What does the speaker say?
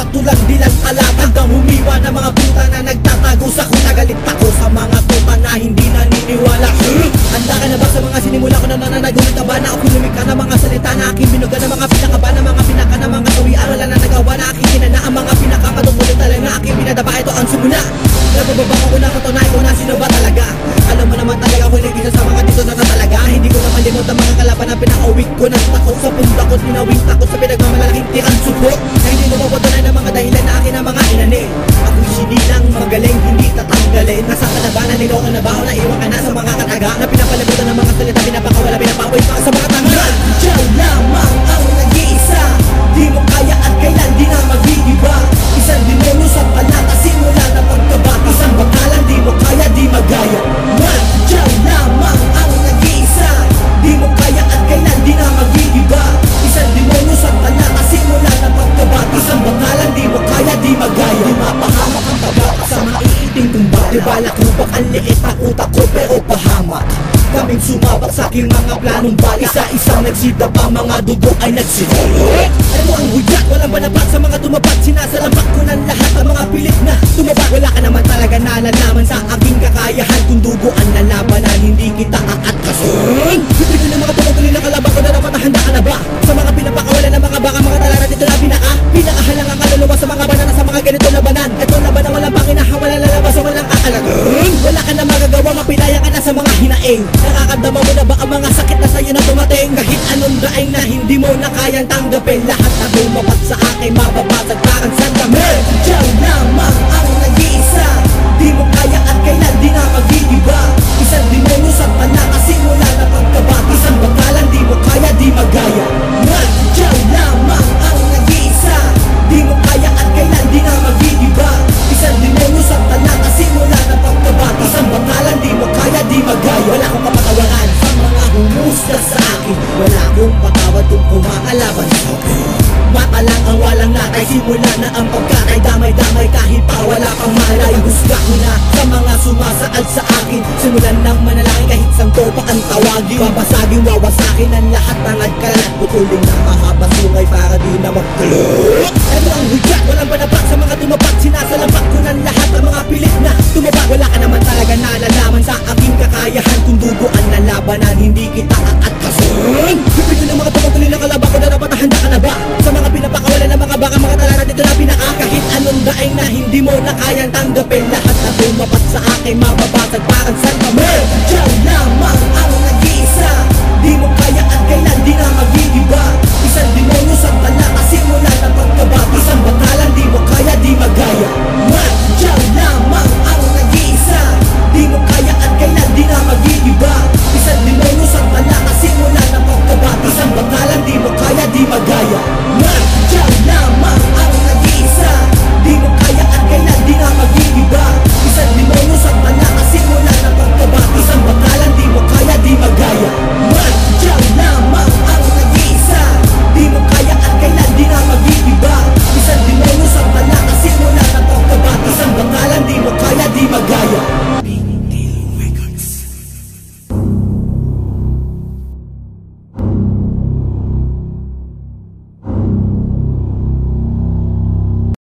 Tulang bilang kalaban ang humiwa ng mga puta na nagtatago sa kunagalit ako sa mga puta na hindi naniniwala. Handa ka na ba sa mga sinimula ko na nananagulit ka ba? Na ako lumik ka na mga salita na aking binuga na mga pinakaba na mga pinaka na mga kawian wala na nagawa na aking kinana ang mga pinakapadungkulit talaga na aking pinadaba. Ito ang simula. Nabababa ko na katunay ko na sino ba talaga. Alam mo naman talaga ako nag-isa sa mga dito na talaga. Hindi ko naman limot ang mga kalaban na pinaka-weak ko ng takot sa pundakot. Pinawing takot sa pinagmamalalaking tirang suko na hindi mo mapatunay ng mga dahilan na akin ang mga inani. Ako'y sinilang magaling, hindi tatanggalin. Nasa kanabanan, niloko na ba o naiwan ka na sa mga kataga na pinapalabutan ng mga salita, pinapakawala, pinapaway pa sa mga tanga. Diyan lamang ang nag-iisa, di mo kaya at kailan di na magigiba. Isang demonyo sa palata, simula na pagkabata. Isang bakalan, di mo kaya, di magaya. Diyan lamang ang nag-iisa, di mo kaya at kailan di na magigiba. Isang demonyo sa palata, simula na pagkabata. Isang bakalan, di mo kaya, di magaya. Di mapahamak ang tabaka sa maiiting tumba. Di balak lubak ang liit na utak ko pero pahamak. Kaming sumabak sa aking mga planong bala. Isa-isang nagsita pa, mga dugo ay nagsinulog. Ito ang hudyat, walang banapat sa mga tumapat. Sinasalampak ko ng lahat ang mga pilit na tumabak. Wala ka naman talaga nalalaman sa aking kakayahan. Kung dugo ang lalabanan, hindi kita aatkasun. Bibigyan ng mga tumutuloy na kalaban ko na dapat handa ka na ba? Sa mga pinapakawalan ng mga baka, mga talaran dito na pinakahalang ang kaluluwa sa mga banana sa mga ganito na banan. Ito na ba na walang pakinaha, walang lalabas o walang kakalagun. Wala ka na magagawa, mapilaya ka na sa mga hinaing. Nakakadama mo na ba ang mga sakit na sa'yo na dumating? Kahit anong daing na hindi mo na kayang tanggapin. Lahat na bumapat sa akin, mababasag parang sandamay. Diyan lamang ang nag-iisa, di mo kaya at kailan di na magigiba. Isang demonyo sa panaka, simula na pagkabata. Isang bakalan, di mo kaya, di magaya. Diyan lamang ang nag-iisa, di mo kaya at kailan di na magigiba. Isang demonyo sa panaka, simula na pagkabata. Isang bakalan, di mo kaya, di magaya. Wala akong kapatawaran sa mga humusga sa akin. Wala akong patawad kung kumakalaban sa akin. Mata lang ang walang natay, simula na ang pagkatay. Damay-damay kahit pa wala pang malay. Husga ko na sa mga sumasaad sa akin. Simulan ng manalangin kahit santo pa ang tawagin. Babasagin, wawasakin ang lahat ng nagkalat. Putulin ng mahaba sungay para di na magkulot. Ito ang hudyat, walang banapat sa mga tumapat. Sinasalampak ko ng lahat ng mga pilit na tumabak. Wala ka naman talaga nalalaman sa aking kakayahan. Kung dugo ang lalabanan, hindi kita aatkasun. Bibigyan ng mga tumutuloy na kalaban ko na dapat handa ka na ba? Sa mga pinapakawalan ng mga baka, mga talaran dito na pinaka. Kahit anong daing na hindi mo na kayang tanggapin. Lahat na bumapat sa akin, mababasag parang sandamay. Diyan